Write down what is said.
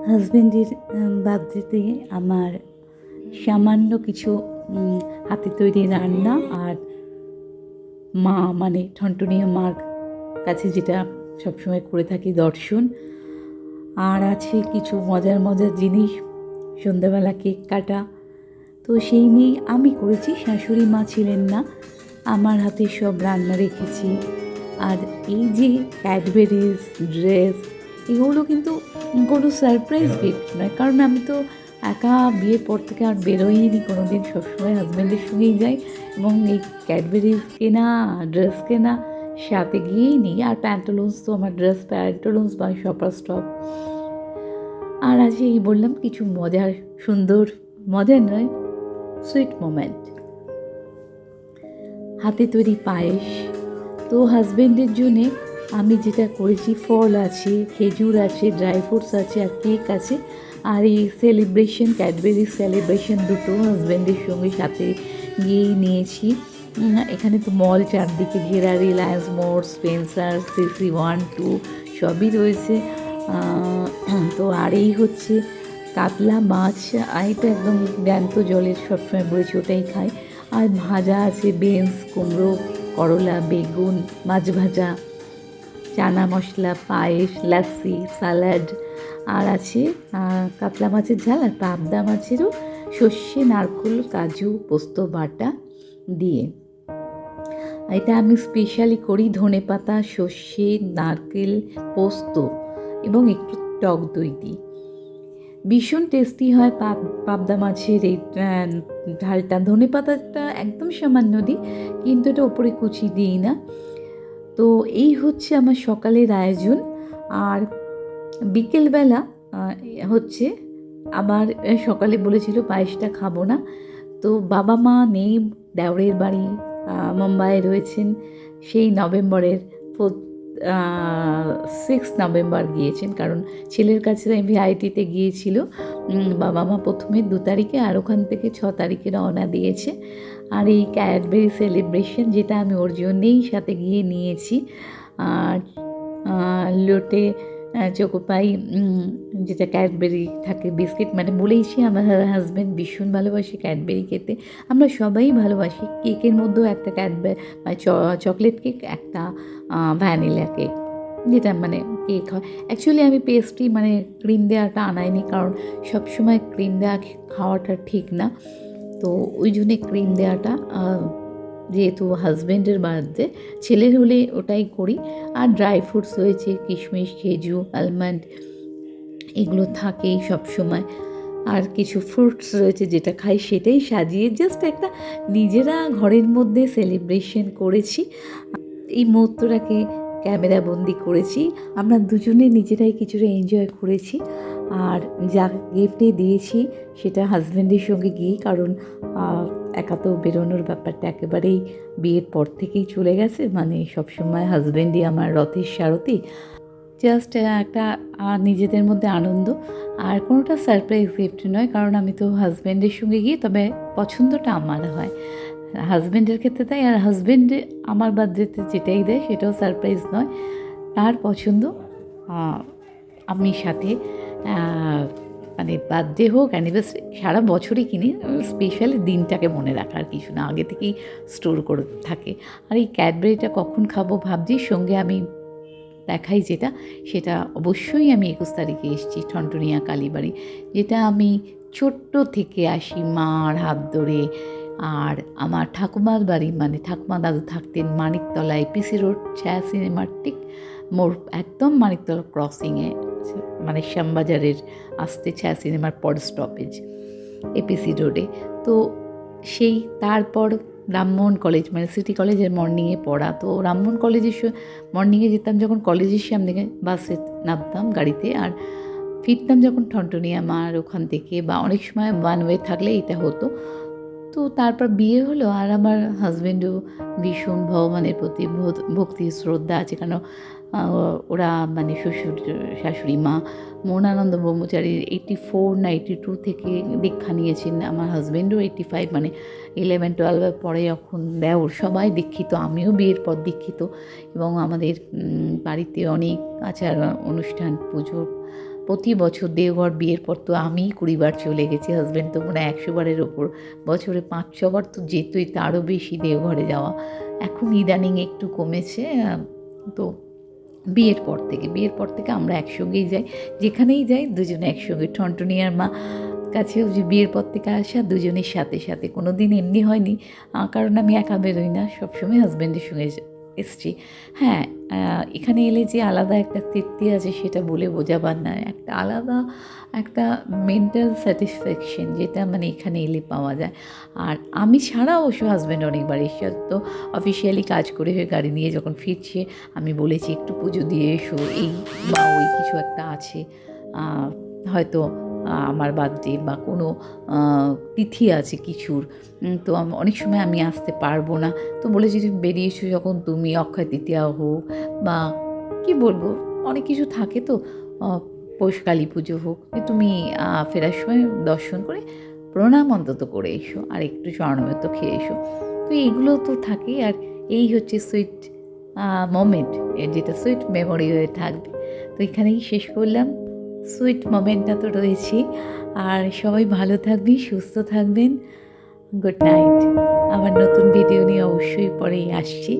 হাজব্যান্ডের বার্থডেতে আমার সামান্য কিছু হাতে তৈরি রান্না আর মা মানে ঠনটনিয়া মার কাছে যেটা সবসময় করে থাকি দর্শন, আর আছে কিছু মজার মজার জিনিস, সন্ধ্যাবেলা কেক কাটা। তো সেই নিয়েই আমি করেছি, শাশুড়ি মা ছিলেন না, আমার হাতে সব রান্না রেখেছি। আর এই যে ক্যাডবেরিজ, ড্রেস, এগুলো কিন্তু কোনো সারপ্রাইজ গিফট নয়, কারণ আমি তো একা বিয়ের পর থেকে আর বেরোইনি কোনো দিন, সবসময় হাজব্যান্ডের সঙ্গেই যাই। এবং এই ক্যাডবেরিজ কেনা, ড্রেস কেনা সাথে গিয়েই নিই। আর প্যান্টালুন্স তো আমার ড্রেস, প্যান্টালুন্স বা শপার স্টপ। আর আছে এই বললাম কিছু মজার, সুন্দর, মজার নয়, সুইট মোমেন্ট। হাতে তৈরি পায়েস। তো হাজব্যান্ডের জন্যে আমি যেটা করেছি, ফল আছে, খেজুর আছে, ড্রাই ফ্রুটস আছে, আর কেক আছে। আর এই সেলিব্রেশন, ক্যাডবেরি সেলিব্রেশন দুটো হাজব্যান্ডের সঙ্গে সাথে গিয়েই নিয়েছি। এখানে তো মল চারদিকে ঘেরা, রিলায়েন্স মোড়, স্পেন্সার, সিসি 1, 2 সবই রয়েছে। তো আর এই হচ্ছে কাতলা মাছ, এটা একদম জ্যান্ত জলের, সবসময় বলেছি ওটাই খাই। আর ভাজা আছে বিনস, কুমড়ো, করলা, বেগুন, মাছ ভাজা, চানা মশলা, পায়েস, লাসি, স্যালাড। আর আছে কাতলা মাছের ঝাল, আর পাবদা মাছেরও সর্ষে, নারকেল, কাজু, পোস্ত বাটা দিয়ে। এটা আমি স্পেশালি করি ধনেপাতা, সর্ষে, নারকেল, পোস্ত এবং একটু টক দই দিই। ভীষণ টেস্টি হয় পাবদা মাছের এই ঝালটা। ধনেপাতাটা একদম সামান্য দিই, কিন্তু এটা ওপরে কুচি দিই না। তো এই হচ্ছে আমার সকালের আয়োজন। আর বিকেলবেলা হচ্ছে আবার, সকালে বলেছিল পায়েসটা খাবো না, তো বাবা মা নেই, দেওরের বাড়ি মুম্বাইয়ে রয়েছেন, সেই নভেম্বরের 6 নভেম্বর গিয়েছেন, কারণ ছেলের কাছে ভিআইটিতে গিয়েছিল। বাবা মা প্রথমে 2 তারিখে, আর ওখান থেকে 6 তারিখে রওনা দিয়েছে। আর এই ক্যাডবেরি সেলিব্রেশন, যেটা আমি ওর জন্যেই সাথে গিয়ে নিয়েছি। আর লোটে চোকোপাই, যেটা ক্যাডবেরি থাকে বিস্কিট, মানে বলেইছি আমার হাজব্যান্ড ভীষণ ভালোবাসে ক্যাডবেরি খেতে, আমরা সবাই ভালোবাসি। কেকের মধ্যেও একটা ক্যাডবেরি মানে চকলেট কেক, একটা ভ্যানিলা কেক, যেটা মানে কেক হয়। অ্যাকচুয়ালি আমি পেস্ট্রি মানে ক্রিম দেওয়াটা আনাইনি, কারণ সবসময় ক্রিম দেওয়া খাওয়াটা ঠিক না। তো ওই জন্যে ক্রিম দেওয়াটা, যেহেতু হাজব্যান্ডের বার্থডে, ছেলের হলে ওটাই করি। আর ড্রাই ফ্রুটস রয়েছে, কিশমিশ, খেজু, আলমন্ড, এগুলো থাকেই সবসময়। আর কিছু ফ্রুটস রয়েছে, যেটা খাই সেটাই সাজিয়ে জাস্ট একটা নিজেরা ঘরের মধ্যে সেলিব্রেশন করেছি। এই মুহূর্তটাকে ক্যামেরা বন্দি করেছি, আমরা দুজনে নিজেরাই কিছুটা এনজয় করেছি। আর যা গিফটে দিয়েছি সেটা হাজব্যান্ডের সঙ্গে গিয়ে, কারণ একা তো বেরোনোর ব্যাপারটা একেবারেই বিয়ের পর থেকেই চলে গেছে, মানে সবসময় হাজব্যান্ডই আমার রথের সারথি। জাস্ট একটা নিজেদের মধ্যে আনন্দ, আর কোনোটা সারপ্রাইজ গিফট নয়, কারণ আমি তো হাজব্যান্ডের সঙ্গে গিয়ে, তবে পছন্দটা আমার হয়, হাজব্যান্ডের ক্ষেত্রে তাই। আর হাজব্যান্ডে আমার বার্থডেতে যেটাই দেয় সেটাও সারপ্রাইজ নয়, তার পছন্দ। আমি সাথে মানে বার্থডে হোক, অ্যানিভার্সারি, সারা বছরই কিনি, স্পেশালি দিনটাকে মনে রাখার কিছু না, আগে থেকেই স্টোর করে থাকে। আর এই ক্যাডবেরিটা কখন খাবো ভাবছি, সঙ্গে আমি দেখাই যেটা, সেটা অবশ্যই আমি 21 তারিখে এসেছি ঠনটনিয়া কালীবাড়ি, যেটা আমি ছোট্ট থেকে আসি মার হাত ধরে। আর আমার ঠাকুমার বাড়ি, মানে ঠাকুমা দাদু থাকতেন মানিকতলায়, পিসি রোড, ছায়া সিনেমার ঠিক মোড়, একদম মানিকতলা ক্রসিংয়ে, মানে শ্যামবাজারের আসতে ছায়া সিনেমার পর স্টপেজ এপিসি রোডে। তো সেই তারপর রামমোহন কলেজ, মানে সিটি কলেজের মর্নিংয়ে পড়া, তো রামমোহন কলেজের মর্নিংয়ে যেতাম যখন, কলেজের সামনে বাসে নামতাম গাড়িতে, আর ফিরতাম যখন ঠনটনিয়া মার ওখান থেকে, বা অনেক সময় ওয়ান ওয়ে থাকলে এটা হতো। তো তারপর বিয়ে হলো, আর আমার হাজব্যান্ডও ভীষণ ভগবানের প্রতি ভক্তি শ্রদ্ধা আছে, কেন ওরা মানে শাশুড়ি মা মৌনানন্দ ব্রহ্মচারীর 84 না 82 থেকে দীক্ষা নিয়েছেন, আমার হাজব্যান্ডও 85, মানে 11-12 পরে যখন দেওর সবাই দীক্ষিত, আমিও বিয়ের পর দীক্ষিত। এবং আমাদের বাড়িতে অনেক আচার অনুষ্ঠান, পুজো প্রতি বছর দেওঘর বিয়ের পর তো আমিই 20 বার চলে গেছি, হাজব্যান্ড তো মনে হয় 100 বারের ওপর, বছরে 5-6 বার তো যেতই, তারও বেশি দেওঘরে যাওয়া। এখন ইদানিং একটু কমেছে। তো বিয়ের পর থেকে আমরা একসঙ্গেই যাই, যেখানেই যাই দুজনে একসঙ্গে। টনটনি আর মা কাছেও যে বিয়ের পর থেকে আসা দুজনের সাথে সাথে, কোনো দিন এমনি হয়নি, কারণ আমি একা বেরোই না, সবসময় হাজব্যান্ডের সঙ্গে এসছি। হ্যাঁ, এখানে এলে যে আলাদা একটা তৃপ্তি আছে সেটা বলে বোঝাবার নয়, একটা আলাদা একটা মেন্টাল স্যাটিসফ্যাকশন যেটা মানে এখানে এলে পাওয়া যায়। আর আমি ছাড়া অবশ্য হাজব্যান্ড অনেকবার এসে, তো অফিসিয়ালি কাজ করে হয়ে গাড়ি নিয়ে যখন ফিরছে আমি বলেছি একটু পুজো দিয়ে এসো, এই বা ওই কিছু একটা আছে, হয়তো আমার বার্থডে বা কোনো তিথি আছে কিছুর, তো অনেক সময় আমি আসতে পারবো না, তো বলেছি তুমি বেরিয়েছো যখন, তুমি অক্ষয় তৃতীয়া হোক বা কি বলবো অনেক কিছু থাকে তো, পৌষ কালী পুজো হোক, যে তুমি ফেরার সময় দর্শন করে প্রণাম অন্তত করে এসো আর একটু স্বর্ণমৃত খেয়ে এসো। তো এইগুলো তো থাকেই। আর এই হচ্ছে সুইট মোমেন্ট, যেটা সুইট মেমোরি হয়ে থাকবে। তো এখানেই শেষ করলাম, সুইট মোমেন্টটা তো রয়েছেই। আর সবাই ভালো থাকবেন, সুস্থ থাকবেন। Good night. আমার নতুন ভিডিও নিয়ে অবশ্যই পরেই আসছি।